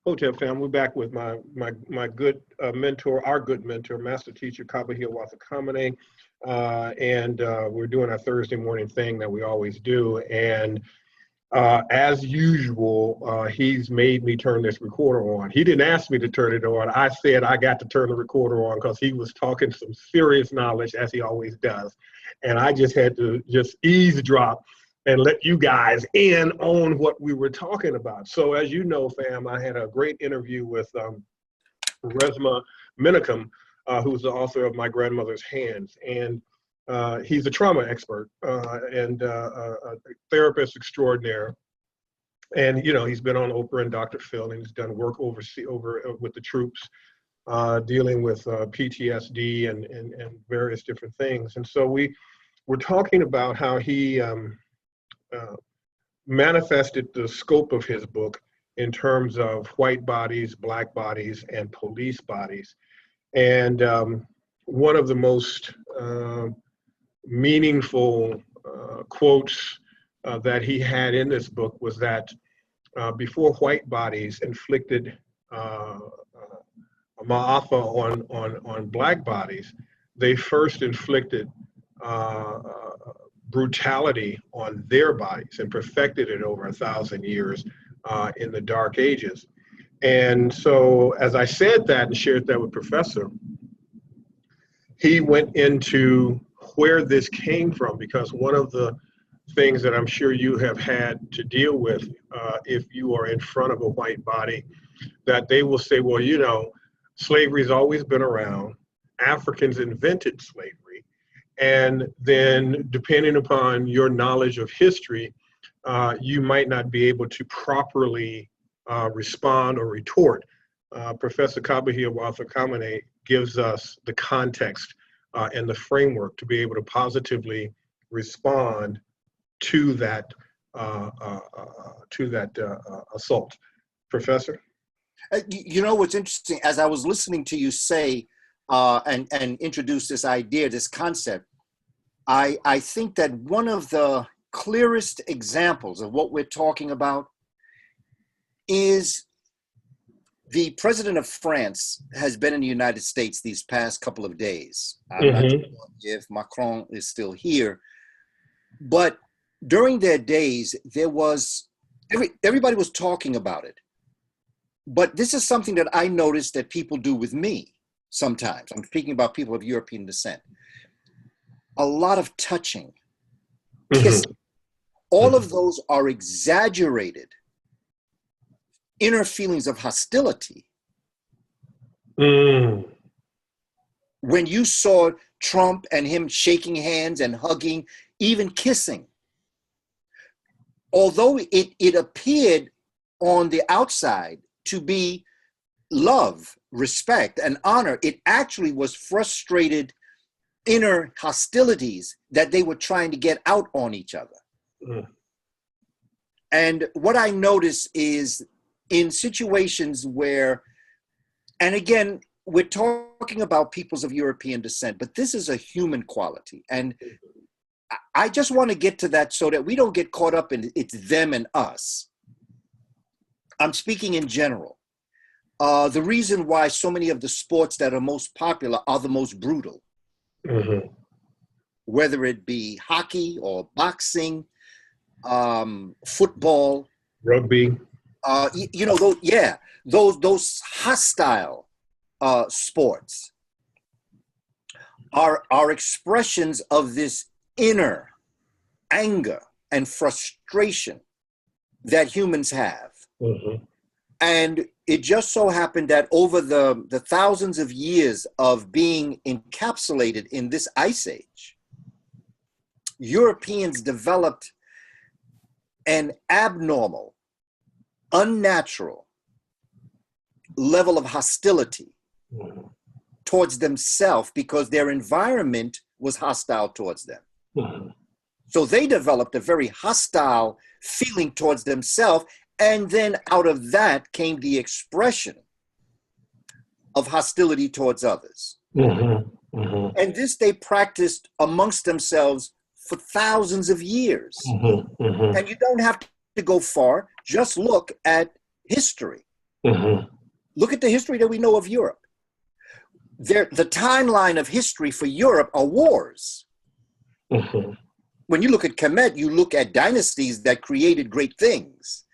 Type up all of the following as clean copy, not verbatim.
Hotel fam, we're back with my good mentor, our good mentor, master teacher, Kaba Kamene. And we're doing our Thursday morning thing that we always do. And as usual, he's made me turn this recorder on. He didn't ask me to turn it on. I said I got to turn the recorder on because he was talking some serious knowledge, as he always does. And I just had to just eavesdrop and let you guys in on what we were talking about. So as you know, fam, I had a great interview with Resma Minicum, who's the author of My Grandmother's Hands. And he's a trauma expert and a therapist extraordinaire. And, you know, he's been on Oprah and Dr. Phil, and he's done work over with the troops, dealing with PTSD and various different things. And so we were talking about how he manifested the scope of his book in terms of white bodies, black bodies, and police bodies. And one of the most meaningful quotes that he had in this book was that before white bodies inflicted ma'afa on black bodies, they first inflicted brutality on their bodies and perfected it over 1,000 years in the Dark Ages. And so as I said that and shared that with Professor, he went into where this came from, because one of the things that I'm sure you have had to deal with if you are in front of a white body, that they will say, well, you know, slavery's always been around. Africans invented slavery. And then depending upon your knowledge of history, you might not be able to properly respond or retort. Professor Kaba Kamene gives us the context and the framework to be able to positively respond to that assault. Professor? You know what's interesting, as I was listening to you say and introduce this idea, this concept, I think that one of the clearest examples of what we're talking about is the president of France has been in the United States these past couple of days. I'm not sure if Macron is still here, but during their days, there was, everybody was talking about it. But this is something that I noticed that people do with me sometimes. I'm speaking about people of European descent. A lot of touching, kissing. All of those are exaggerated inner feelings of hostility. When you saw Trump and him shaking hands and hugging, even kissing, although it appeared on the outside to be love, respect, and honor, it actually was frustrated inner hostilities that they were trying to get out on each other. And what I notice is in situations where, and again, we're talking about peoples of European descent, but this is a human quality. And I just want to get to that so that we don't get caught up in it's them and us. I'm speaking in general. The reason why so many of the sports that are most popular are the most brutal, whether it be hockey or boxing, football, rugby, you know, those hostile sports are expressions of this inner anger and frustration that humans have. And it just so happened that over the thousands of years of being encapsulated in this ice age, Europeans developed an abnormal, unnatural level of hostility towards themselves because their environment was hostile towards them. So they developed a very hostile feeling towards themselves. And then out of that came the expression of hostility towards others. And this they practiced amongst themselves for thousands of years. And you don't have to go far, just look at history. Mm-hmm. Look at the history that we know of Europe. The timeline of history for Europe are wars. Mm-hmm. When you look at Kemet, you look at dynasties that created great things.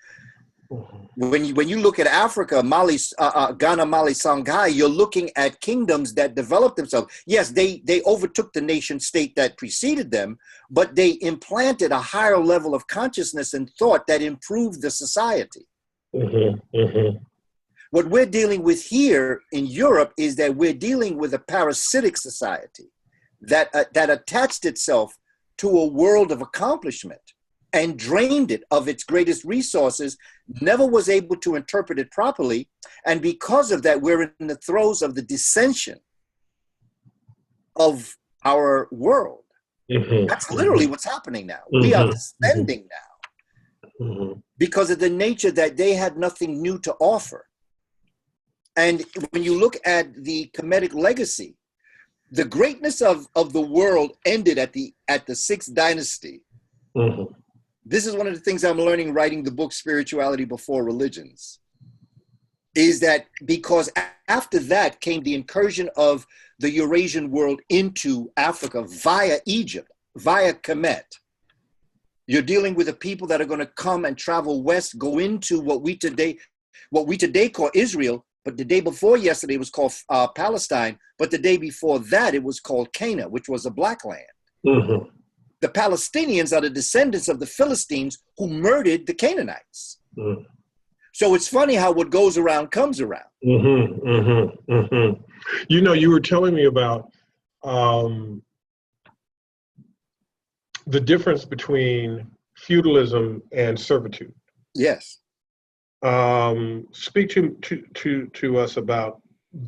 Mm-hmm. When you look at Africa, Mali, Ghana, Mali, Songhai, you're looking at kingdoms that developed themselves. Yes, they overtook the nation state that preceded them, but they implanted a higher level of consciousness and thought that improved the society. Mm-hmm. Mm-hmm. What we're dealing with here in Europe is that we're dealing with a parasitic society that attached itself to a world of accomplishment and drained it of its greatest resources, never was able to interpret it properly. And because of that, we're in the throes of the dissension of our world. Mm-hmm. That's literally what's happening now. Mm-hmm. We are descending now Mm-hmm. because of the nature that they had nothing new to offer. And when you look at the Kemetic legacy, the greatness of the world ended at the sixth dynasty. Mm-hmm. This is one of the things I'm learning writing the book Spirituality Before Religions, is that because after that came the incursion of the Eurasian world into Africa via Egypt, via Kemet. You're dealing with the people that are going to come and travel west, go into what we today call Israel, but the day before yesterday was called Palestine, but the day before that it was called Canaan, which was a black land. Mm-hmm. The Palestinians are the descendants of the Philistines who murdered the Canaanites. Mm-hmm. So it's funny how what goes around comes around. Mm-hmm. Mm-hmm. Mm-hmm. You know, you were telling me about the difference between feudalism and servitude. Yes. Speak to us about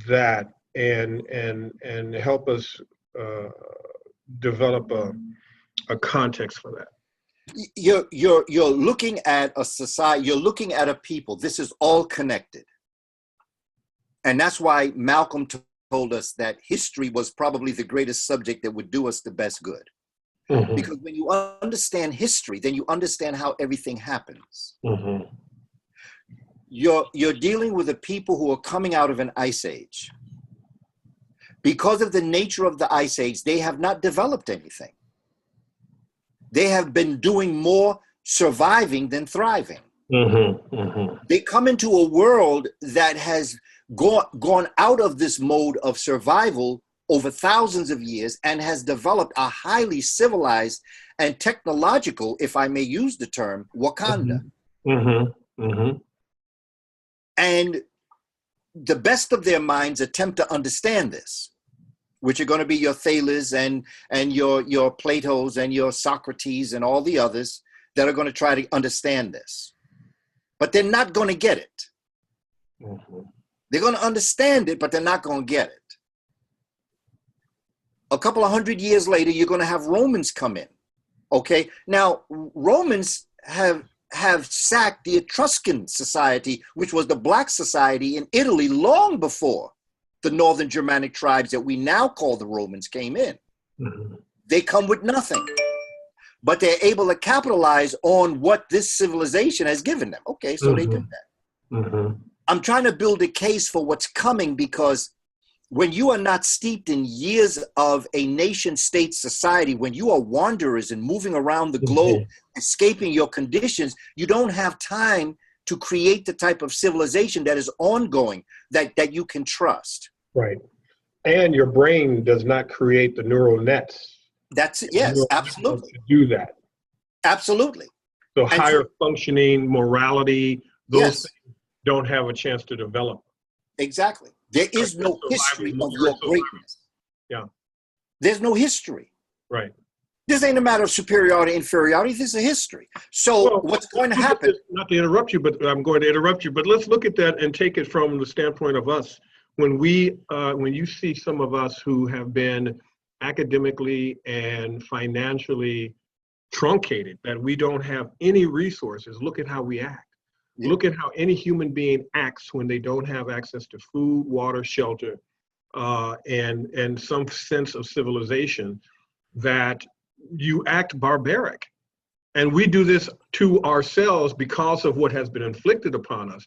that and help us develop a context for that. You're looking at a society, you're looking at a people. This is all connected. And that's why Malcolm told us that history was probably the greatest subject that would do us the best good. Mm-hmm. Because when you understand history, then you understand how everything happens. Mm-hmm. You're dealing with a people who are coming out of an ice age. Because of the nature of the ice age, they have not developed anything. They have been doing more surviving than thriving. Mm-hmm. Mm-hmm. They come into a world that has gone out of this mode of survival over thousands of years and has developed a highly civilized and technological, if I may use the term, Wakanda. Mm-hmm. Mm-hmm. And the best of their minds attempt to understand this, which are going to be your Thales and your Platos and your Socrates and all the others that are going to try to understand this. But they're not going to get it. Mm-hmm. They're going to understand it, but they're not going to get it. A couple of 100 years later, you're going to have Romans come in. Okay? Now, Romans have sacked the Etruscan society, which was the black society in Italy long before the northern Germanic tribes that we now call the Romans came in. Mm-hmm. They come with nothing, but they're able to capitalize on what this civilization has given them. Okay, so they did that. Mm-hmm. I'm trying to build a case for what's coming, because when you are not steeped in years of a nation state society, when you are wanderers and moving around the globe, escaping your conditions, you don't have time to create the type of civilization that is ongoing, that you can trust. Right. And your brain does not create the neural nets. That's it. Yes, absolutely. To do that. Absolutely. So higher functioning, morality, those things don't have a chance to develop. Exactly. There is no history of your greatness. Yeah. There's no history. Right. This ain't a matter of superiority, inferiority. This is a history. So what's going to happen? Not to interrupt you, but I'm going to interrupt you. But let's look at that and take it from the standpoint of us. When you see some of us who have been academically and financially truncated, that we don't have any resources, look at how we act. Yeah. Look at how any human being acts when they don't have access to food, water, shelter, and some sense of civilization, that you act barbaric. And we do this to ourselves because of what has been inflicted upon us.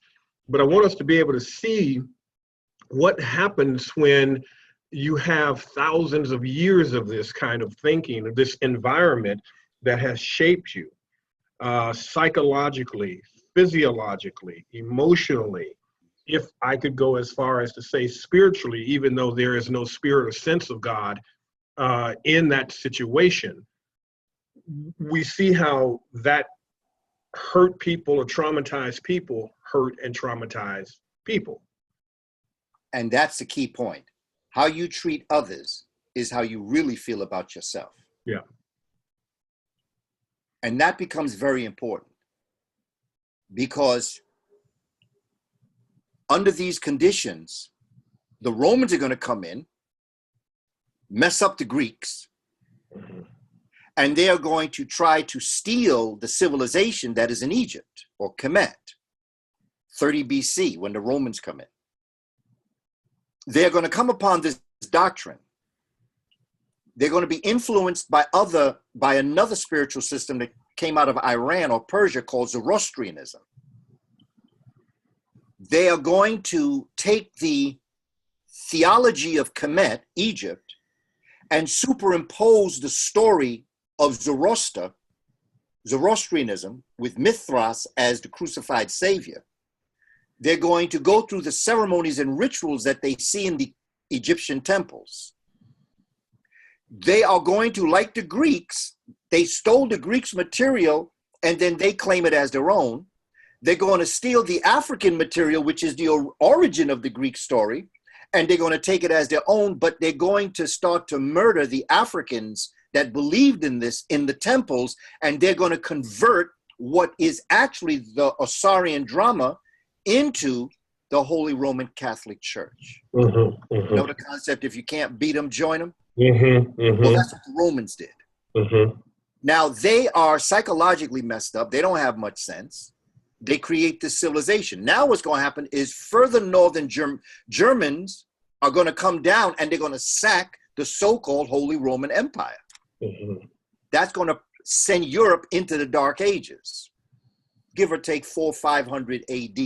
but I want us to be able to see what happens when you have thousands of years of this kind of thinking, of this environment that has shaped you psychologically, physiologically, emotionally. If I could go as far as to say spiritually, even though there is no spirit or sense of God in that situation, we see how that hurt people or traumatized people hurt and traumatize people. And that's the key point. How you treat others is how you really feel about yourself. Yeah. And that becomes very important, because under these conditions, the Romans are going to come in, mess up the Greeks, and they are going to try to steal the civilization that is in Egypt, or Kemet, 30 BC, when the Romans come in. They're going to come upon this doctrine. They're going to be influenced by another spiritual system that came out of Iran or Persia called Zoroastrianism. They are going to take the theology of Kemet, Egypt, and superimpose the story of Zoroastrianism, with Mithras as the crucified savior. They're going to go through the ceremonies and rituals that they see in the Egyptian temples. They are going to, like the Greeks, they stole the Greeks' material and then they claim it as their own. They're going to steal the African material, which is the origin of the Greek story, and they're going to take it as their own, but they're going to start to murder the Africans that believed in this in the temples, and they're going to convert what is actually the Osirian drama into the Holy Roman Catholic Church. You know the concept, if you can't beat them, join them? Well, that's what the Romans did. Now, they are psychologically messed up. They don't have much sense. They create this civilization. Now what's going to happen is further northern Germans are going to come down and they're going to sack the so-called Holy Roman Empire. That's going to send Europe into the Dark Ages, give or take 400 or 500 AD.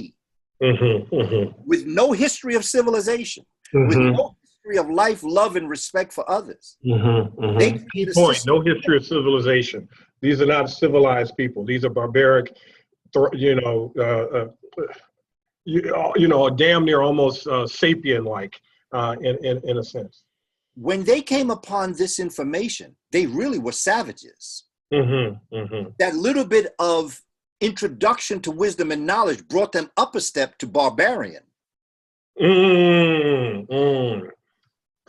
With no history of civilization, with no history of life, love, and respect for others. Key point, no history of civilization. These are not civilized people. These are barbaric, damn near almost sapien-like in a sense. When they came upon this information, they really were savages. That little bit of introduction to wisdom and knowledge brought them up a step to barbarian.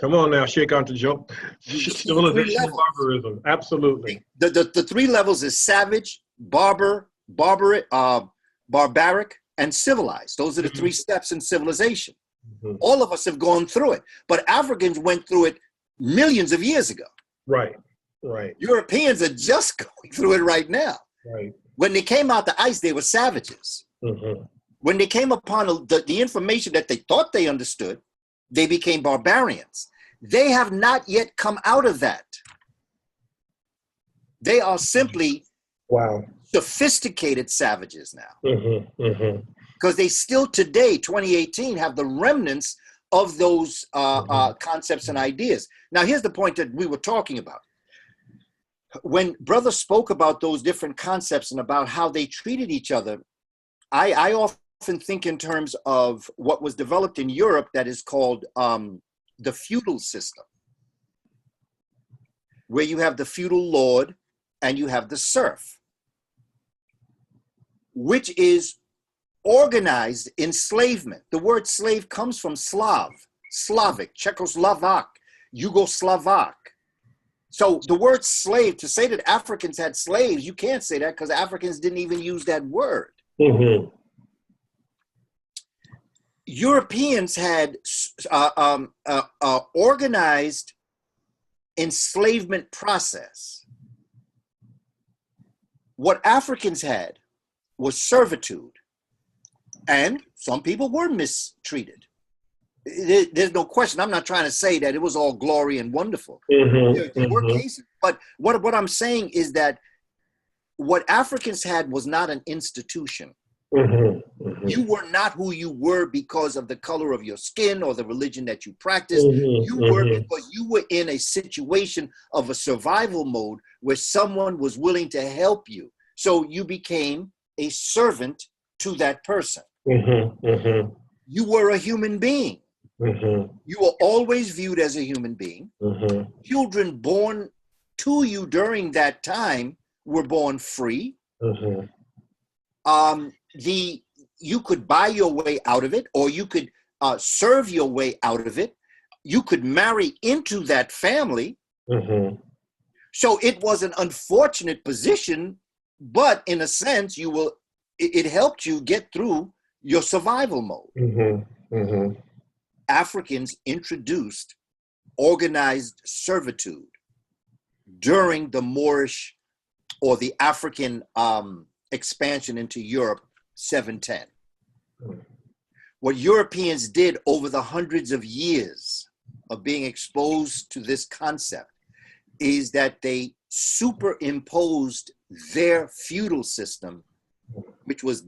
Come on now, shake out the joke. Civilization and barbarism, absolutely. The three levels is savage, barbaric, and civilized. Those are the three steps in civilization. All of us have gone through it, but Africans went through it millions of years ago. Right. Europeans are just going through it right now. When they came out the ice, they were savages. When they came upon the information that they thought they understood, they became barbarians. They have not yet come out of that. They are simply sophisticated savages now. Because they still today, 2018, have the remnants of those concepts and ideas. Now, here's the point that we were talking about. When Brother spoke about those different concepts and about how they treated each other, I often think in terms of what was developed in Europe that is called the feudal system, where you have the feudal lord and you have the serf, which is organized enslavement. The word slave comes from Slavic, Czechoslovak, Yugoslavak. So the word slave, to say that Africans had slaves, you can't say that because Africans didn't even use that word. Europeans had organized enslavement process. What Africans had was servitude, and some people were mistreated. There's no question. I'm not trying to say that it was all glory and wonderful. There were cases, but what I'm saying is that what Africans had was not an institution. You were not who you were because of the color of your skin or the religion that you practiced. You were because you were in a situation of a survival mode where someone was willing to help you. So you became a servant to that person. You were a human being. You were always viewed as a human being. Children born to you during that time were born free. You could buy your way out of it, or you could serve your way out of it. You could marry into that family. So it was an unfortunate position, but in a sense, it helped you get through your survival mode. Africans introduced organized servitude during the Moorish or the African expansion into Europe, 710. What Europeans did over the hundreds of years of being exposed to this concept is that they superimposed their feudal system, which was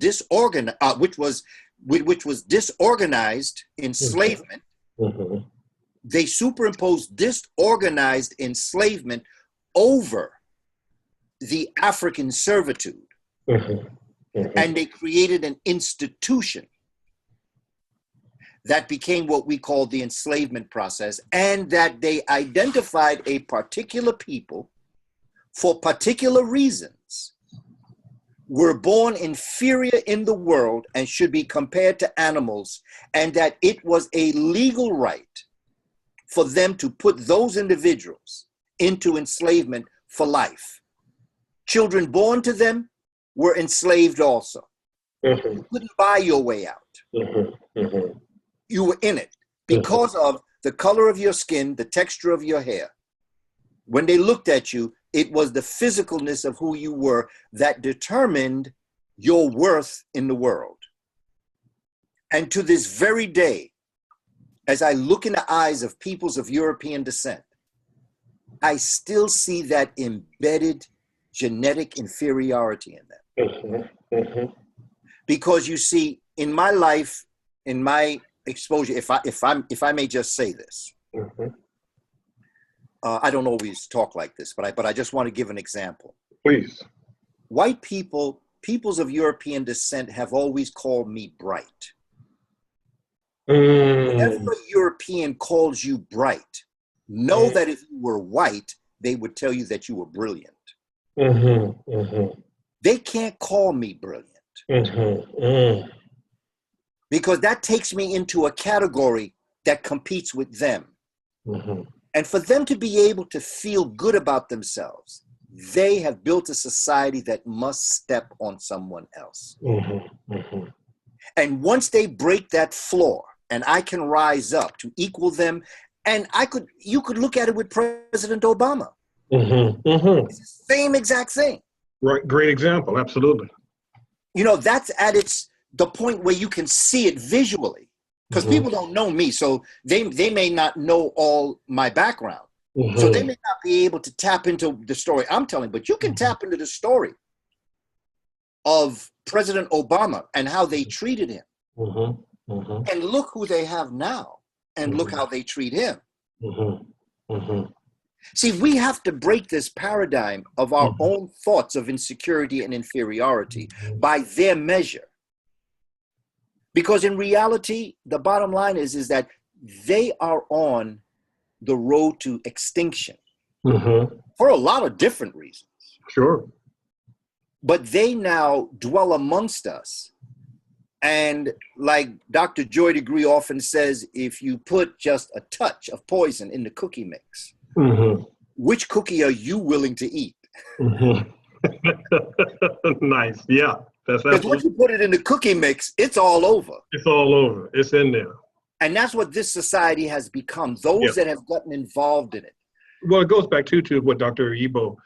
disorganized enslavement. They superimposed disorganized enslavement over the African servitude. And they created an institution that became what we call the enslavement process, and that they identified a particular people for particular reasons were born inferior in the world and should be compared to animals, and that it was a legal right for them to put those individuals into enslavement for life. Children born to them were enslaved also. You couldn't buy your way out. You were in it because of the color of your skin, the texture of your hair. When they looked at you, it was the physicalness of who you were that determined your worth in the world. And to this very day, as I look in the eyes of peoples of European descent, I still see that embedded genetic inferiority in them. Because you see, in my life, in my exposure, if I may just say this, I don't always talk like this, but I just want to give an example. Please. White people, peoples of European descent, have always called me bright. Whenever a European calls you bright, know that if you were white, they would tell you that you were brilliant. They can't call me brilliant because that takes me into a category that competes with them. And for them to be able to feel good about themselves, they have built a society that must step on someone else. And once they break that floor and I can rise up to equal them, and you could look at it with President Obama. It's the same exact thing. Right. Great example. Absolutely. You know, that's at the point where you can see it visually, because people don't know me. So they may not know all my background. So they may not be able to tap into the story I'm telling, but you can tap into the story of President Obama and how they treated him. And look who they have now, and look how they treat him. See, we have to break this paradigm of our own thoughts of insecurity and inferiority by their measure. Because in reality, the bottom line is that they are on the road to extinction for a lot of different reasons. Sure. But they now dwell amongst us. And like Dr. Joy Degree often says, if you put just a touch of poison in the cookie mix, which cookie are you willing to eat? Nice. Yeah. Because once you put it in the cookie mix, it's all over. It's all over. It's in there. And that's what this society has become, those that have gotten involved in it. Well, it goes back to what Dr. Ebo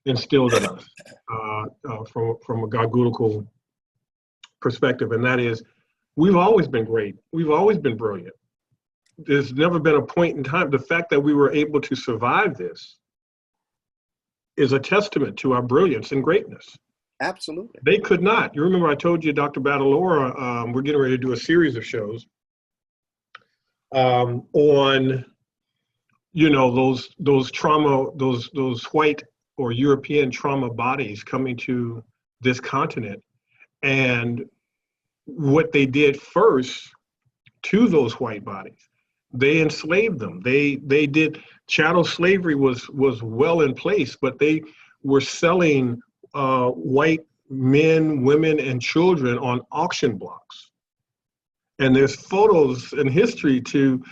instilled in us from a Gagulical perspective, and that is, we've always been great. We've always been brilliant. There's never been a point in time. The fact that we were able to survive this is a testament to our brilliance and greatness. Absolutely. They could not. You remember I told you, Dr. Badalora, we're getting ready to do a series of shows on, you know, those trauma, those white or European trauma bodies coming to this continent, and what they did first to those white bodies. They enslaved them. They did chattel slavery was well in place, but they were selling white men, women, and children on auction blocks. And there's photos in history to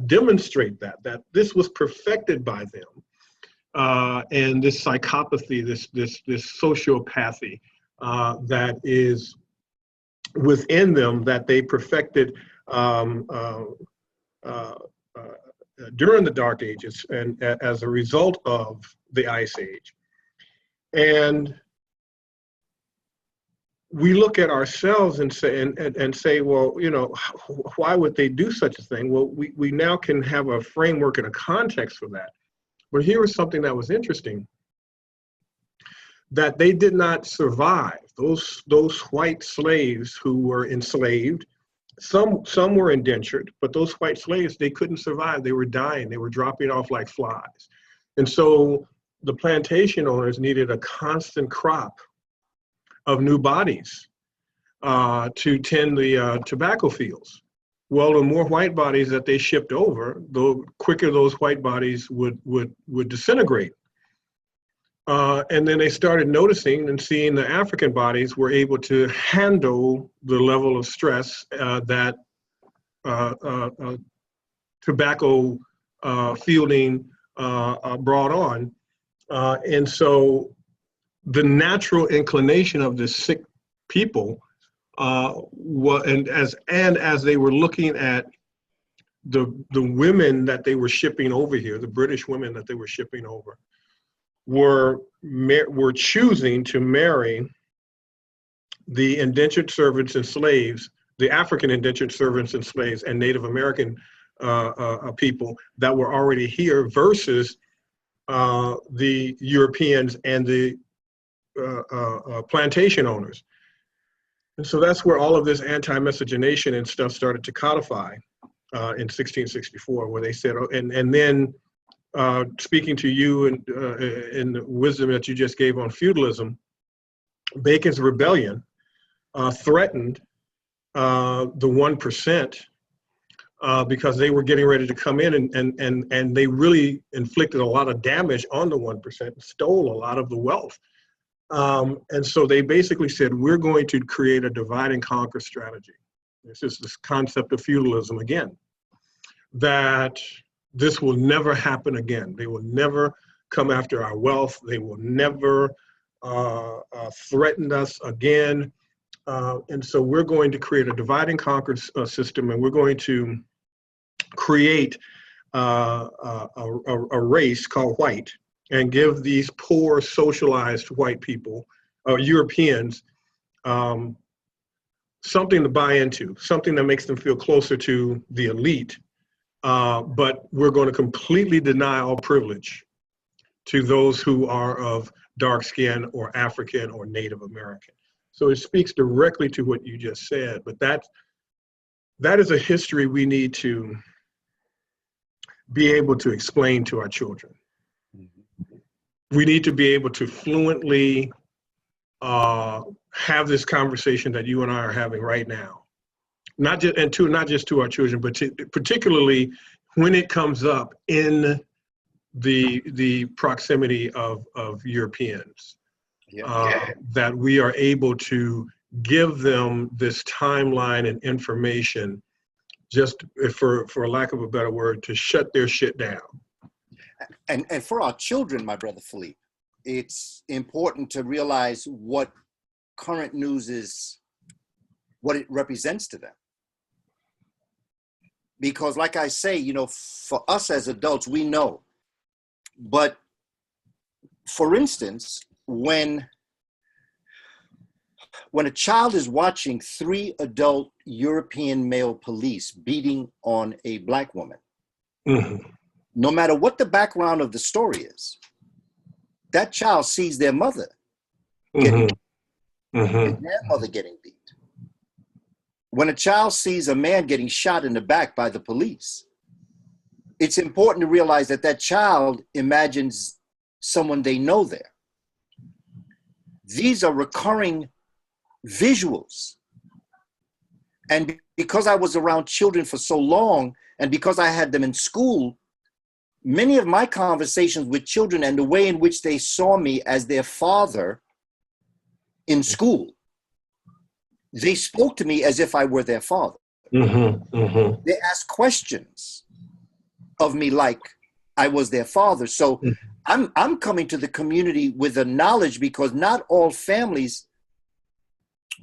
demonstrate that this was perfected by them, and this psychopathy, this sociopathy that is within them that they perfected um, uh, uh, uh, during the Dark Ages and as a result of the Ice Age. And we look at ourselves and say, well, you know, why would they do such a thing? Well, we now can have a framework and a context for that. But here was something that was interesting, that they did not survive. Those white slaves who were enslaved, some were indentured, but those white slaves, they couldn't survive. They were dying. They were dropping off like flies. And so the plantation owners needed a constant crop of new bodies to tend the tobacco fields. Well, the more white bodies that they shipped over, the quicker those white bodies would disintegrate. And then they started noticing and seeing the African bodies were able to handle the level of stress that tobacco fielding brought on. And so the natural inclination of the sick people and as they were looking at the women that they were shipping over here, the British women that they were shipping over, were choosing to marry the indentured servants and slaves, the African indentured servants and slaves and Native American people that were already here versus the Europeans and the plantation owners. And so that's where all of this anti-miscegenation and stuff started to codify in 1664, where they said, and then speaking to you and in the wisdom that you just gave on feudalism, Bacon's rebellion threatened the 1% because they were getting ready to come in and they really inflicted a lot of damage on the 1% and stole a lot of the wealth. And so they basically said, we're going to create a divide and conquer strategy. This is this concept of feudalism again, that this will never happen again. They will never come after our wealth. They will never threaten us again. And so we're going to create a divide and conquer system, and we're going to create a race called white and give these poor socialized white people, Europeans, something to buy into, something that makes them feel closer to the elite. But we're going to completely deny all privilege to those who are of dark skin or African or Native American. So it speaks directly to what you just said, but that is a history we need to be able to explain to our children. We need to be able to fluently have this conversation that you and I are having right now. Not just to our children, but particularly when it comes up in the proximity of Europeans, that we are able to give them this timeline and information, just for lack of a better word, to shut their shit down. And for our children, my brother Philippe, it's important to realize what current news is, what it represents to them. Because like I say, you know, for us as adults, we know. But for instance, when a child is watching 3 adult European male police beating on a black woman, no matter what the background of the story is, that child sees their mother getting Mm-hmm. the Mm-hmm. grandmother getting beat. When a child sees a man getting shot in the back by the police, it's important to realize that that child imagines someone they know there. These are recurring visuals. And because I was around children for so long, and because I had them in school, many of my conversations with children and the way in which they saw me as their father in school, they spoke to me as if I were their father. Mm-hmm. Mm-hmm. They asked questions of me like I was their father. So I'm coming to the community with the knowledge, because not all families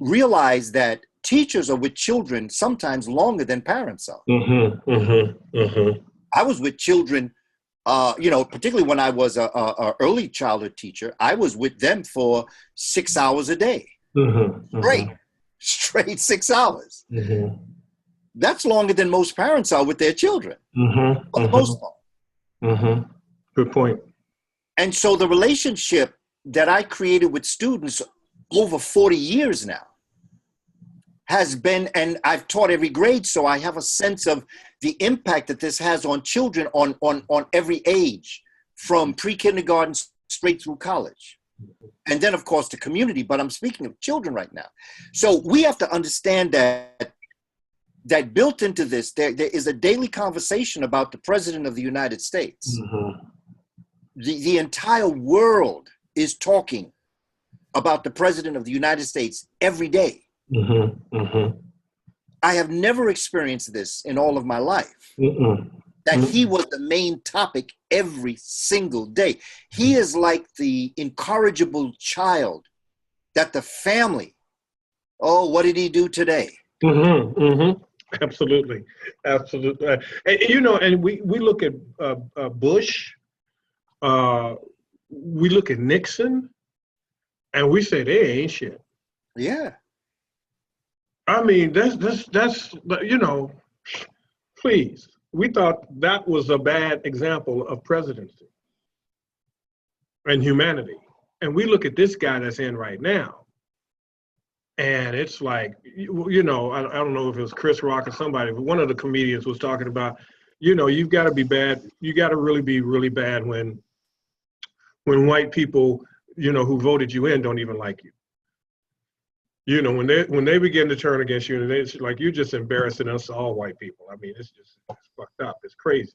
realize that teachers are with children sometimes longer than parents are. Mm-hmm. Mm-hmm. Mm-hmm. I was with children, particularly when I was a early childhood teacher, I was with them for 6 hours a day, straight, Mm-hmm. straight 6 hours. Mm-hmm. That's longer than most parents are with their children, Mm-hmm. for the Mm-hmm. most part. Mm-hmm. Good point. And so the relationship that I created with students over 40 years now has been, and I've taught every grade, so I have a sense of the impact that this has on children on every age, from pre-kindergarten straight through college. And then, of course, the community, but I'm speaking of children right now. So we have to understand that built into this, there is a daily conversation about the President of the United States. Mm-hmm. The entire world is talking about the President of the United States every day. Mm-hmm. Mm-hmm. I have never experienced this in all of my life, Mm-hmm. that he was the main topic every single day. He is like the incorrigible child that the family, oh, what did he do today? Mm-hmm. Mm-hmm. Absolutely. Absolutely. And we look at Bush, uh, we look at Nixon, and we say they ain't shit. Yeah. I mean, that's please. We thought that was a bad example of presidency and humanity. And we look at this guy that's in right now, and it's like, I don't know if it was Chris Rock or somebody, but one of the comedians was talking about, you've got to be bad. You got to really be really bad when white people, who voted you in don't even like you. When they begin to turn against you, and it's like, you're just embarrassing us, all white people. I mean, it's fucked up. It's crazy.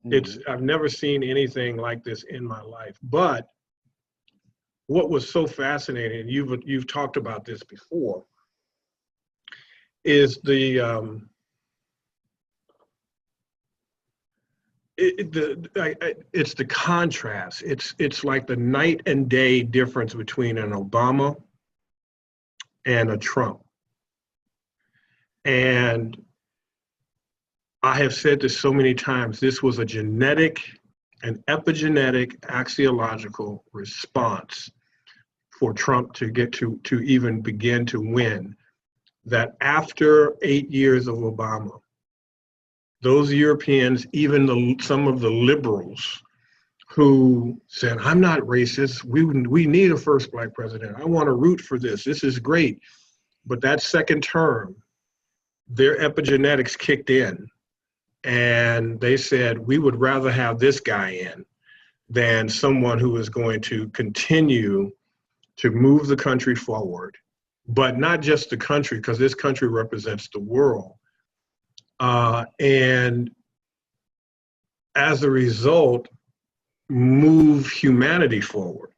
Mm-hmm. I've never seen anything like this in my life. But what was so fascinating, and you've talked about this before, is it's the contrast. It's like the night and day difference between an Obama and a Trump. And I have said this so many times, this was a genetic, an epigenetic, axiological response for Trump to get to even begin to win. That after 8 years of Obama, those Europeans, even some of the liberals who said, I'm not racist, we need a first black president, I want to root for this is great. But that second term, their epigenetics kicked in, and they said, we would rather have this guy in than someone who is going to continue to move the country forward, but not just the country, because this country represents the world. And as a result, move humanity forward.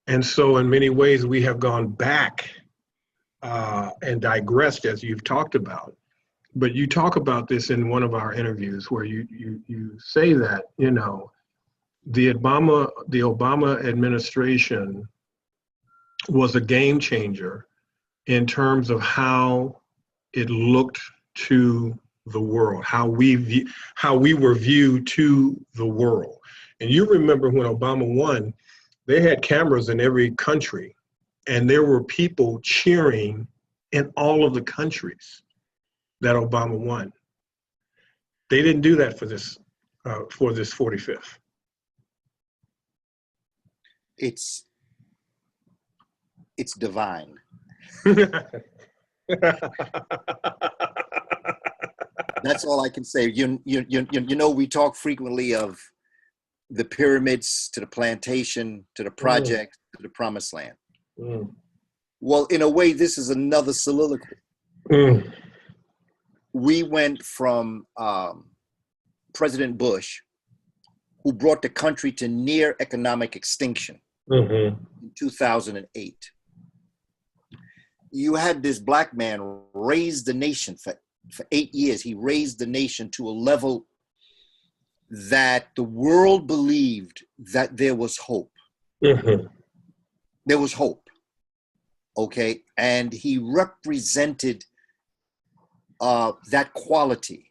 And so in many ways, we have gone back and digressed, as you've talked about. But you talk about this in one of our interviews where you say that, the Obama administration was a game changer in terms of how it looked to the world, how we were viewed to the world. And you remember when Obama won, they had cameras in every country, and there were people cheering in all of the countries that Obama won. They didn't do that for this 45th. It's It's divine. That's all I can say. You know, we talk frequently of the pyramids to the plantation to the project to the promised land. Well, in a way, this is another soliloquy. We went from President Bush, who brought the country to near economic extinction in 2008. You had this black man raise the nation for 8 years. He raised the nation to a level that the world believed that there was hope. There was hope. Okay. And he represented that quality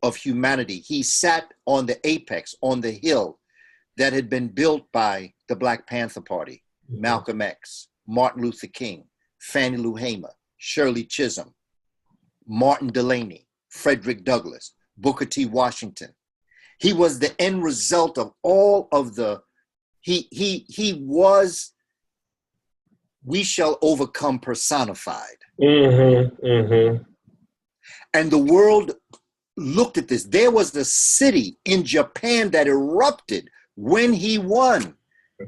of humanity. He sat on the apex, on the hill that had been built by the Black Panther Party, Malcolm X, Martin Luther King, Fannie Lou Hamer, Shirley Chisholm, Martin Delany, Frederick Douglass, Booker T. Washington. He was the end result of all of the, he was, we shall overcome personified. And the world looked at this. There was a city in Japan that erupted when he won.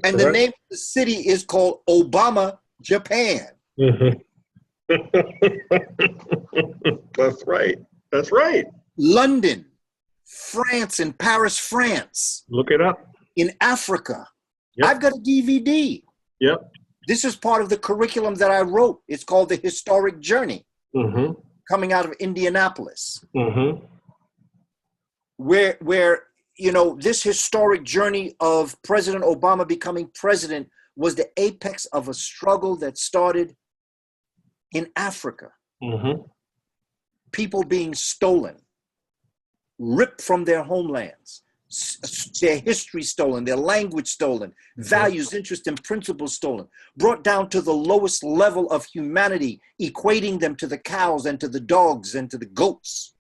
And the name of the city is called Obama, Japan. That's right. That's right. London, France, and Paris, France. Look it up. In Africa. Yep. I've got a DVD. Yep. This is part of the curriculum that I wrote. It's called The Historic Journey, coming out of Indianapolis. Where, you know, this historic journey of President Obama becoming president was the apex of a struggle that started in Africa. People being stolen, ripped from their homelands, their history stolen, their language stolen, values, interests, and principles stolen, brought down to the lowest level of humanity, equating them to the cows and to the dogs and to the goats.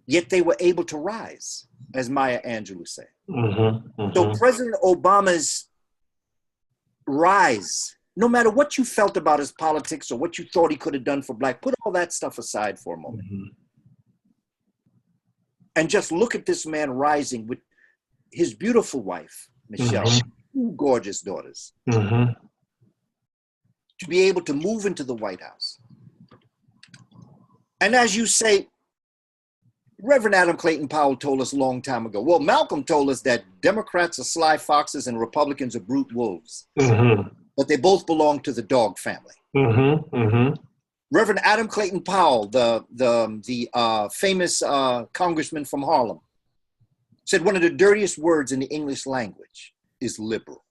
Yet they were able to rise, as Maya Angelou said. So President Obama's rise, no matter what you felt about his politics or what you thought he could have done for Black, put all that stuff aside for a moment. And just look at this man rising with his beautiful wife, Michelle, two gorgeous daughters, to be able to move into the White House. And as you say, Reverend Adam Clayton Powell told us a long time ago. Well, Malcolm told us that Democrats are sly foxes and Republicans are brute wolves. But they both belong to the dog family. Reverend Adam Clayton Powell, the famous congressman from Harlem, said one of the dirtiest words in the English language is liberal.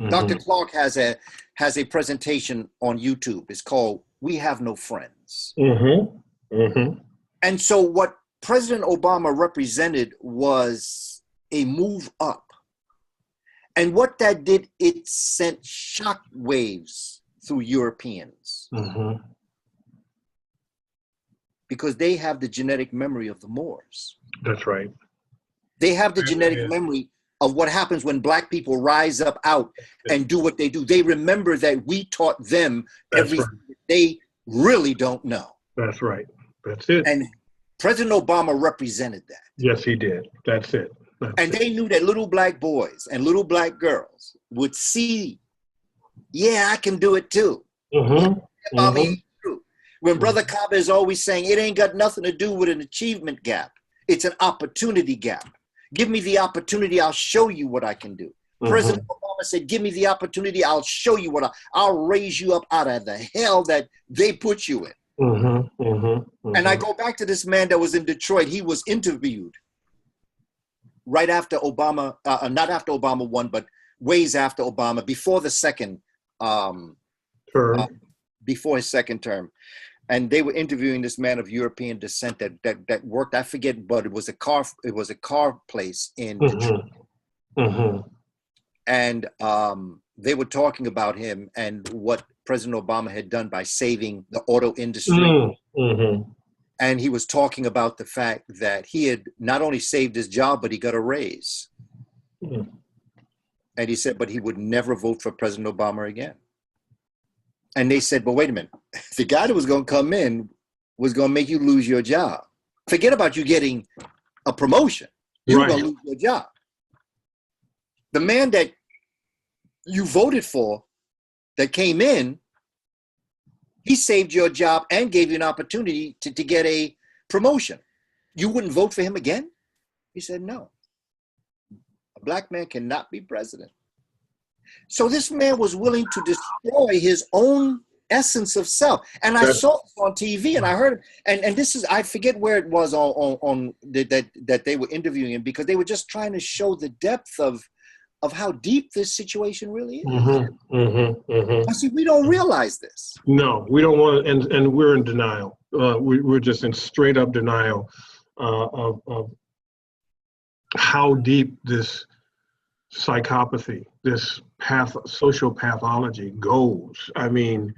Dr. Clark has a presentation on YouTube. It's called "We Have No Friends." And so what President Obama represented was a move up. And what that did, it sent shock waves through Europeans. Because they have the genetic memory of the Moors. That's right. They have the genetic memory of what happens when Black people rise up out and do what they do. They remember that we taught them everything they really don't know. That's right. That's it. And President Obama represented that. Yes, he did. That's it. And they knew that little Black boys and little Black girls would see, yeah, I can do it too. When Brother Kaba is always saying, it ain't got nothing to do with an achievement gap. It's an opportunity gap. Give me the opportunity, I'll show you what I can do. President Obama said, give me the opportunity, I'll show you what I'll raise you up out of the hell that they put you in. And I go back to this man that was in Detroit. He was interviewed right after Obama, not after Obama won, but ways after Obama, before the second before his second term. And they were interviewing this man of European descent that worked, I forget, but it was a car place in Detroit. And they were talking about him and what President Obama had done by saving the auto industry. And he was talking about the fact that he had not only saved his job, but he got a raise. And he said, but he would never vote for President Obama again. And they said, but wait a minute, the guy that was going to come in was going to make you lose your job. Forget about you getting a promotion. You were going to lose your job. The man that you voted for that came in, he saved your job and gave you an opportunity to get a promotion. You wouldn't vote for him again? He said, no. A black man cannot be president. So this man was willing to destroy his own essence of self. And I saw it on TV and I heard, and this is, I forget where it was on that they were interviewing him, because they were just trying to show the depth of how deep this situation really is. I see, we don't realize this. No, we don't want to, and we're in denial. We're just in straight up denial of how deep this psychopathy, this social pathology goes. I mean,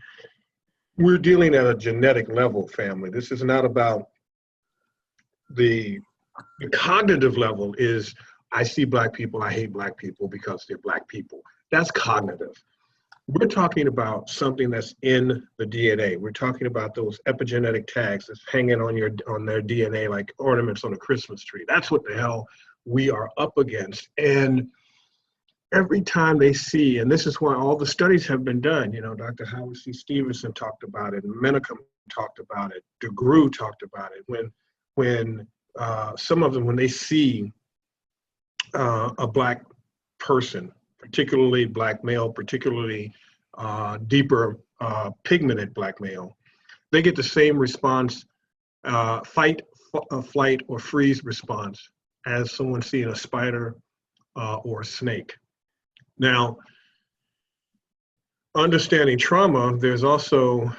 we're dealing at a genetic level, family. This is not about the cognitive level. Is I see black people, I hate black people because they're black people. That's cognitive. We're talking about something that's in the DNA. We're talking about those epigenetic tags that's hanging on their DNA like ornaments on a Christmas tree. That's what the hell we are up against. And every time they see, and this is why all the studies have been done, you know, Dr. Howard C. Stevenson talked about it, and Menicum talked about it, DeGruy talked about it, when some of them, when they see a black person, particularly black male, particularly deeper pigmented black male, they get the same response, fight, flight, or freeze response as someone seeing a spider or a snake. Now, understanding trauma, there's also,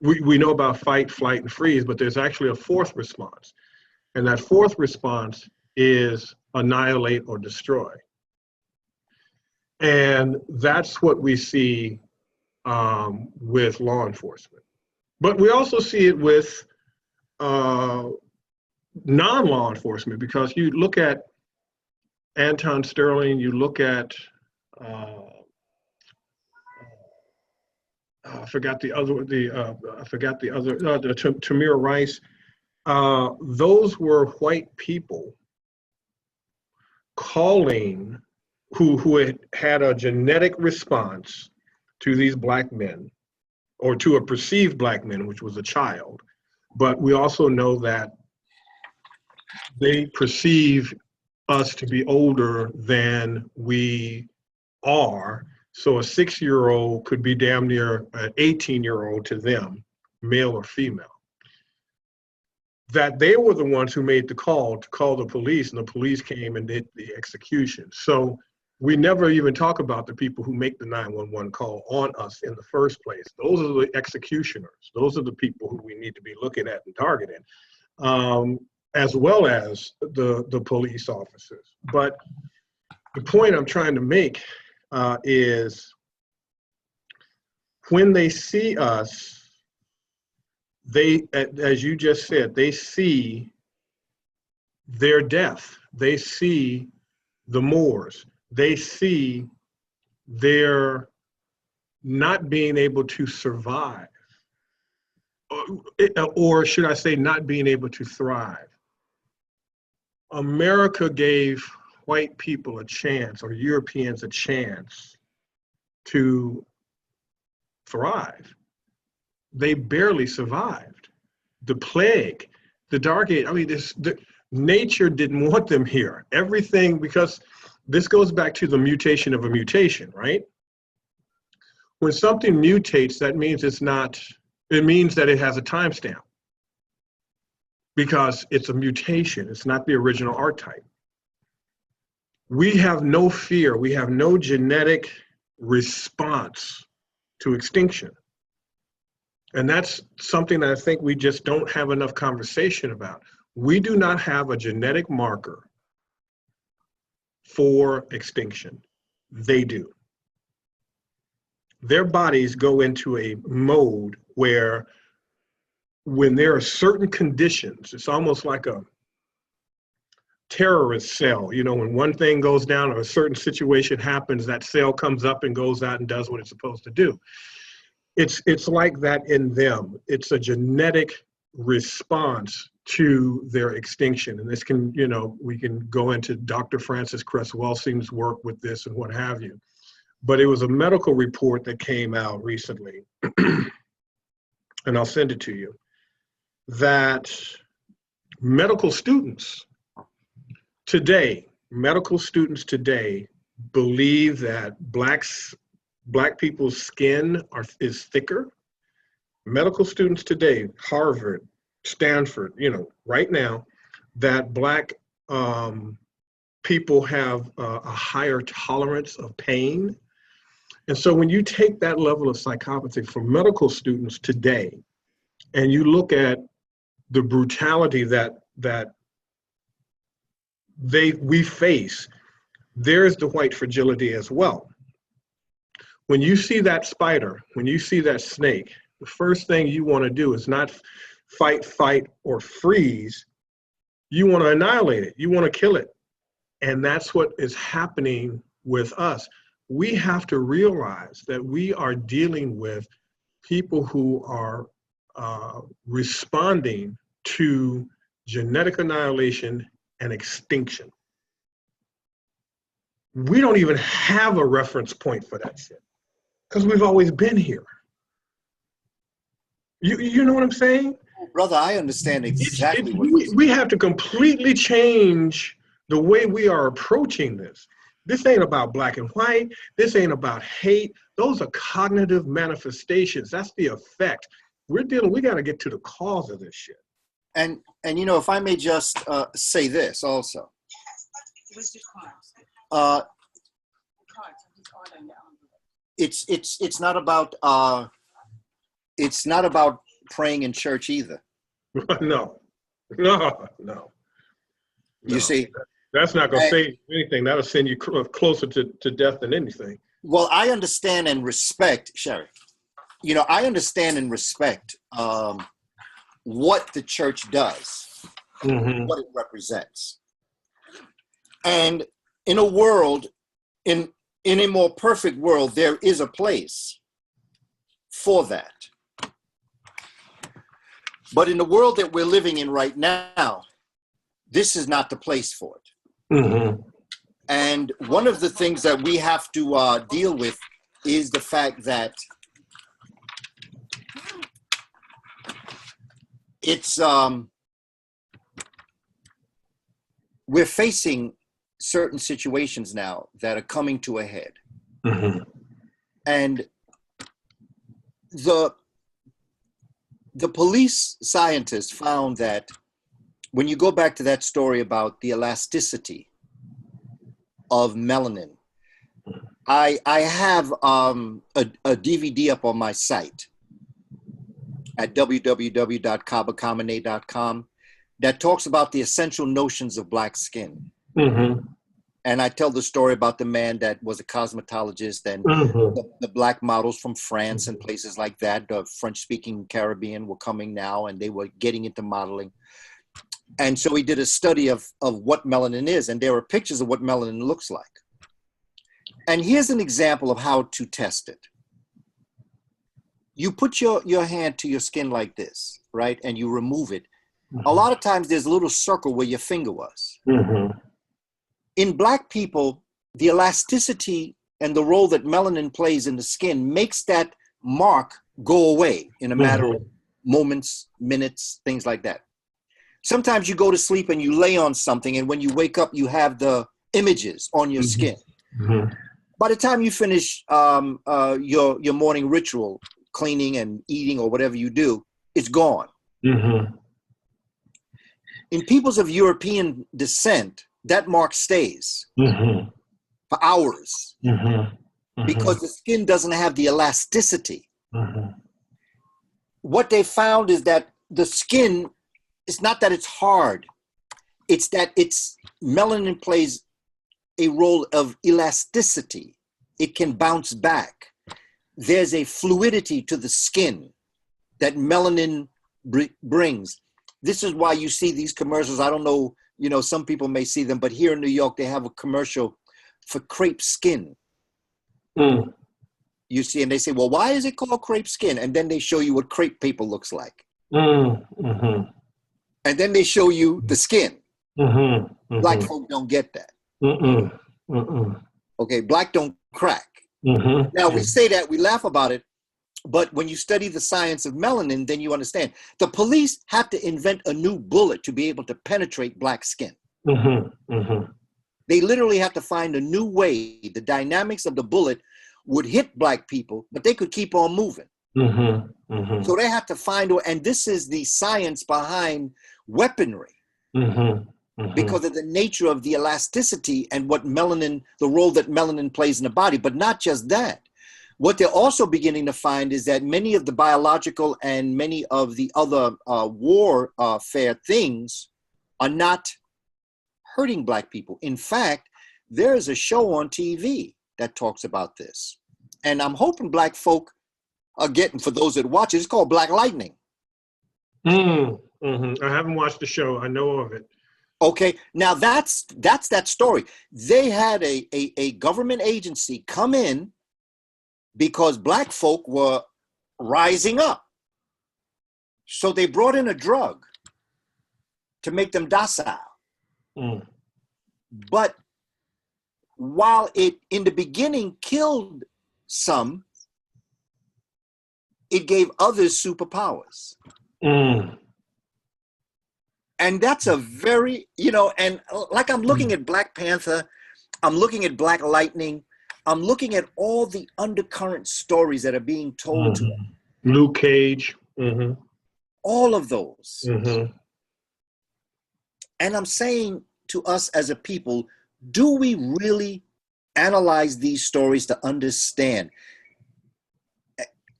we know about fight, flight, and freeze, but there's actually a fourth response. And that fourth response is annihilate or destroy. And that's what we see with law enforcement. But we also see it with non-law enforcement, because you look at Anton Sterling, you look at, I forgot the other, Tamir Rice. Those were white people calling, who had a genetic response to these black men, or to a perceived black man, which was a child. But we also know that they perceive us to be older than we are. So a 6-year-old could be damn near an 18-year-old to them, male or female. That they were the ones who made the call to call the police, and the police came and did the execution. So we never even talk about the people who make the 911 call on us in the first place. Those are the executioners. Those are the people who we need to be looking at and targeting, as well as the police officers. But the point I'm trying to make is when they see us, they, as you just said, they see their death. They see the Moors. They see their not being able to survive, or should I say not being able to thrive. America gave white people a chance, or Europeans a chance, to thrive. They barely survived. The plague, the Dark Age, I mean, nature didn't want them here. Everything, because this goes back to the mutation of a mutation, right? When something mutates, that means it means that it has a timestamp, because it's a mutation. It's not the original archetype. We have no fear. We have no genetic response to extinction. And that's something that I think we just don't have enough conversation about. We do not have a genetic marker for extinction. They do. Their bodies go into a mode where, when there are certain conditions, it's almost like terrorist cell. You know, when one thing goes down or a certain situation happens, that cell comes up and goes out and does what it's supposed to do. It's like that in them. It's a genetic response to their extinction. And this can, you know, we can go into Dr. Francis Cress Welsing's work with this and what have you. But it was a medical report that came out recently, and I'll send it to you, that medical students today believe that Black people's skin is thicker. Medical students today, Harvard, Stanford, you know, right now, that Black people have a higher tolerance of pain. And so when you take that level of psychopathy for medical students today, and you look at the brutality that we face, there's the white fragility as well. When you see that spider, when you see that snake, the first thing you want to do is not fight, or freeze. You want to annihilate it. You want to kill it. And that's what is happening with us. We have to realize that we are dealing with people who are responding to genetic annihilation and extinction. We don't even have a reference point for that shit because we've always been here. You know what I'm saying? Brother, I understand exactly what you're saying. We have to completely change the way we are approaching this. This ain't about black and white. This ain't about hate. Those are cognitive manifestations. That's the effect. We got to get to the cause of this shit. And you know, if I may just say this also. It's not about praying in church either. No. You see, that's not going to save anything. That'll send you closer to death than anything. Well, I understand and respect, Sherry. You know, I understand and respect what the church does, what it represents. And in a world, in a more perfect world, there is a place for that. But in the world that we're living in right now, this is not the place for it. And one of the things that we have to deal with is the fact that it's we're facing certain situations now that are coming to a head. And the police scientists found that when you go back to that story about the elasticity of melanin, I have a DVD up on my site at www.kabakamenet.com that talks about the essential notions of black skin. And I tell the story about the man that was a cosmetologist and the black models from France and places like that, the French-speaking Caribbean were coming now and they were getting into modeling. And so he did a study of what melanin is, and there are pictures of what melanin looks like. And here's an example of how to test it. You put your hand to your skin like this, right? And you remove it. A lot of times there's a little circle where your finger was. In black people, the elasticity and the role that melanin plays in the skin makes that mark go away in a matter of moments, minutes, things like that. Sometimes you go to sleep and you lay on something, and when you wake up, you have the images on your skin. By the time you finish your morning ritual, cleaning and eating or whatever you do, it's gone. In peoples of European descent, that mark stays for hours because the skin doesn't have the elasticity. What they found is that the skin, it's not that it's hard, it's that melanin plays a role of elasticity. It can bounce back. There's a fluidity to the skin that melanin brings. This is why you see these commercials. I don't know you know, some people may see them, but here in New York, they have a commercial for crepe skin. Mm. You see, and they say, well, why is it called crepe skin? And then they show you what crepe paper looks like. Mm. Mm-hmm. And then they show you the skin. Mm-hmm. Mm-hmm. Black folk don't get that. Mm-mm. Mm-mm. Okay, black don't crack. Mm-hmm. Now, we say that, we laugh about it, but when you study the science of melanin, then you understand. The police have to invent a new bullet to be able to penetrate black skin. Mm-hmm. Mm-hmm. They literally have to find a new way. The dynamics of the bullet would hit black people, but they could keep on moving. Mm-hmm. Mm-hmm. So they have to find, and this is the science behind weaponry. Mm-hmm. Mm-hmm. Because of the nature of the elasticity and what melanin, the role that melanin plays in the body. But not just that. What they're also beginning to find is that many of the biological and many of the other warfare things are not hurting black people. In fact, there is a show on TV that talks about this. And I'm hoping black folk are getting, for those that watch it, it's called Black Lightning. Mm-hmm. I haven't watched the show. I know of it. Okay, now that's that story. They had a government agency come in because black folk were rising up. So they brought in a drug to make them docile. Mm. But while it in the beginning killed some, it gave others superpowers. Mm. And that's a very, you know, and like I'm looking at Black Panther, I'm looking at Black Lightning, I'm looking at all the undercurrent stories that are being told to us. Luke Cage. Mm-hmm. All of those. Mm-hmm. And I'm saying to us as a people, do we really analyze these stories to understand?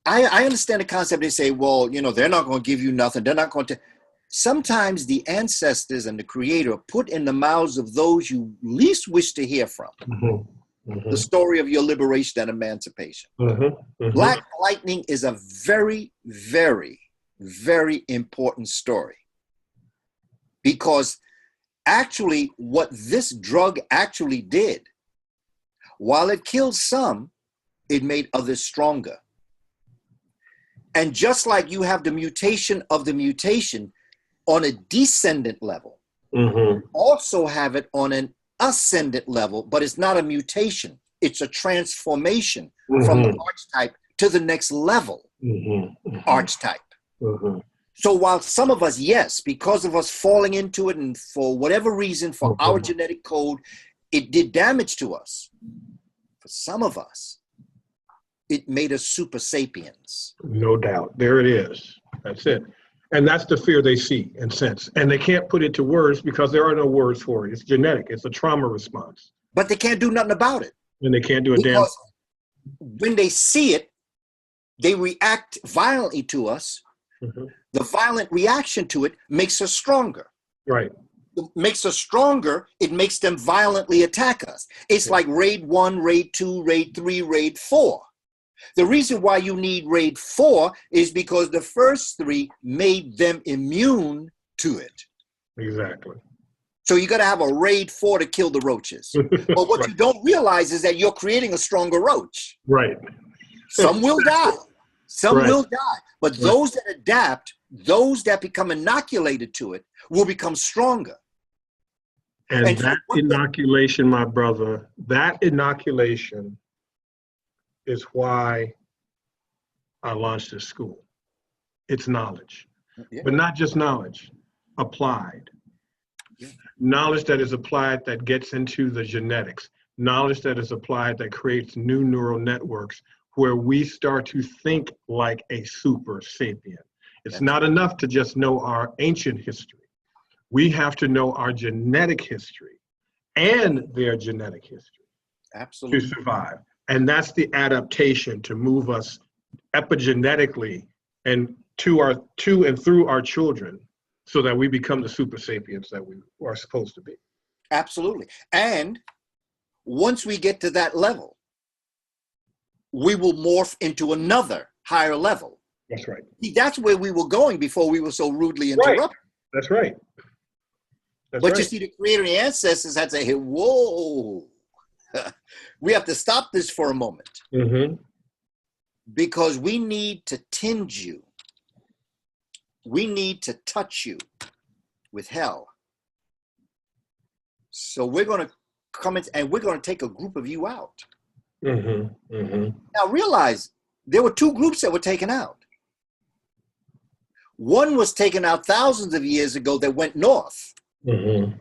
I understand the concept. They say, well, you know, they're not going to give you nothing. They're not going to. Sometimes the ancestors and the creator put in the mouths of those you least wish to hear from Mm-hmm. Mm-hmm. the story of your liberation and emancipation. Mm-hmm. Mm-hmm. Black Lightning is a very, very, very important story because actually what this drug actually did, while it killed some, it made others stronger. And just like you have the mutation of the mutation on a descendant level, Mm-hmm. also have it on an ascendant level, but it's not a mutation. It's a transformation from the archetype to the next level archetype. Mm-hmm. So while some of us, yes, because of us falling into it and for whatever reason, for our genetic code, it did damage to us. For some of us, it made us super sapiens. No doubt. There it is. That's it. And that's the fear they see and sense. And they can't put it to words because there are no words for it. It's genetic. It's a trauma response. But they can't do nothing about it. And they can't do a damn. Because when they see it, they react violently to us. Mm-hmm. The violent reaction to it makes us stronger. Right. It makes us stronger. It makes them violently attack us. It's like raid 1, raid 2, raid 3, raid 4. The reason why you need raid 4 is because the first 3 made them immune to it. Exactly. So you got to have a raid 4 to kill the roaches. But what you don't realize is that you're creating a stronger roach. Right. Some will die. Some will die. But those that adapt, those that become inoculated to it, will become stronger. And that inoculation, my brother, that inoculation is why I launched this school. It's knowledge, but not just knowledge, applied. Knowledge that is applied that gets into the genetics, knowledge that is applied that creates new neural networks where we start to think like a super sapien. It's not enough to just know our ancient history. We have to know our genetic history and their genetic history. Absolutely. To survive. And that's the adaptation to move us epigenetically and to and through our children so that we become the super sapiens that we are supposed to be. Absolutely. And once we get to that level, we will morph into another higher level. That's right. See, that's where we were going before we were so rudely interrupted. Right. That's right. That's But right. you see, the creator and the ancestors had to say, whoa, we have to stop this for a moment Mm-hmm. because we need to tinge you. We need to touch you with hell. So we're going to come in and we're going to take a group of you out. Mm-hmm. Mm-hmm. Now realize there were two groups that were taken out. One was taken out thousands of years ago that went north. Mm-hmm.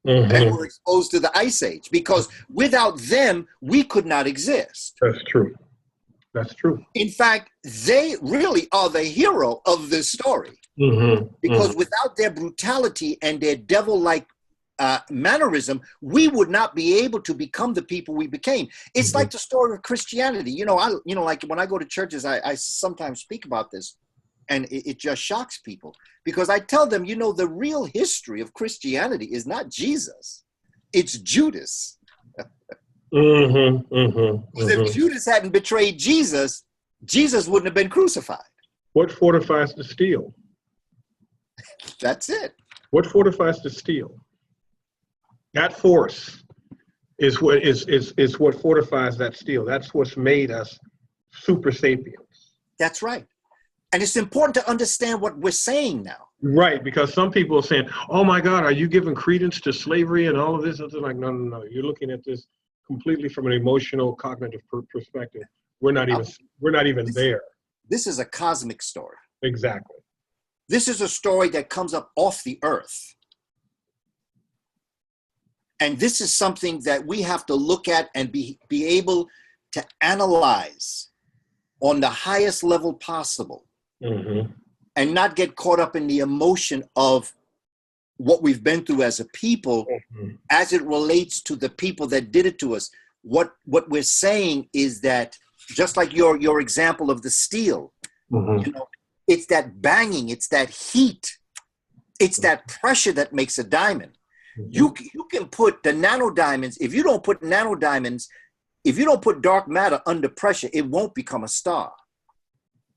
And Mm-hmm. were exposed to the ice age, because without them, we could not exist. That's true. That's true. In fact, they really are the hero of this story, Mm-hmm. because without their brutality and their devil-like mannerism, we would not be able to become the people we became. It's like the story of Christianity. Like when I go to churches, I sometimes speak about this, and it just shocks people, because I tell them, the real history of Christianity is not Jesus, it's Judas. Mm-hmm. Mm-hmm. Because if Judas hadn't betrayed Jesus, Jesus wouldn't have been crucified. What fortifies the steel? That's it. What fortifies the steel? That force is what fortifies that steel. That's what's made us super sapiens. That's right. And it's important to understand what we're saying now. Right, because some people are saying, "Oh my God, are you giving credence to slavery and all of this?" It's like, no. You're looking at this completely from an emotional, cognitive perspective. We're not even there. This is a cosmic story. Exactly. This is a story that comes up off the earth. And this is something that we have to look at and be able to analyze on the highest level possible, and not get caught up in the emotion of what we've been through as a people as it relates to the people that did it to us. What we're saying is that, just like your example of the steel, it's that banging, it's that heat, it's that pressure that makes a diamond. You can put the nanodiamonds. If you don't put nanodiamonds, if you don't put dark matter under pressure, it won't become a star.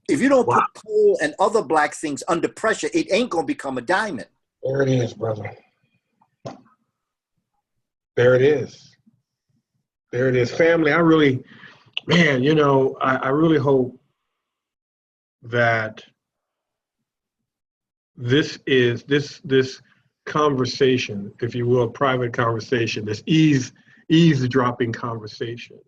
If you don't put coal and other black things under pressure, it ain't going to become a diamond. There it is, brother. There it is. There it is. Family, I really hope that this conversation, if you will, private conversation, this eavesdropping conversation,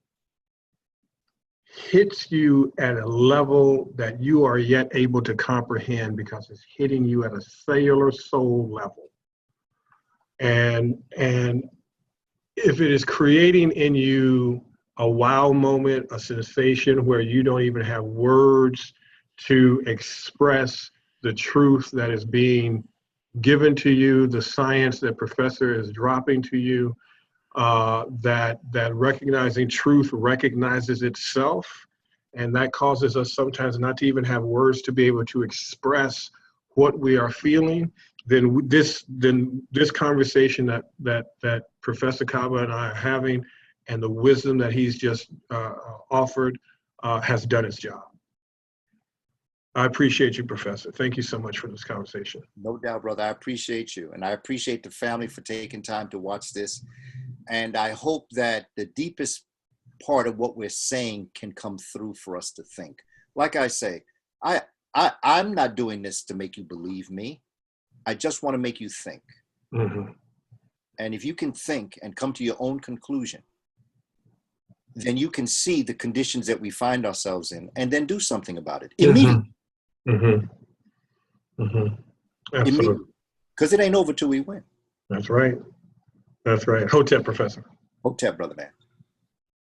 hits you at a level that you are yet able to comprehend, because it's hitting you at a cellular soul level. And if it is creating in you a wow moment, a sensation where you don't even have words to express the truth that is being given to you, the science that Professor is dropping to you, that recognizing truth recognizes itself, and that causes us sometimes not to even have words to be able to express what we are feeling, then this conversation that Professor Kaba and I are having, and the wisdom that he's just offered, has done its job. I appreciate you, Professor. Thank you so much for this conversation. No doubt, brother. I appreciate you. And I appreciate the family for taking time to watch this. And I hope that the deepest part of what we're saying can come through for us to think. Like I say, I'm not doing this to make you believe me. I just want to make you think. And if you can think and come to your own conclusion, then you can see the conditions that we find ourselves in, and then do something about it immediately. Absolutely. Because it ain't over till we win. That's right. That's right. Hotep, Professor. Hotep, brother man.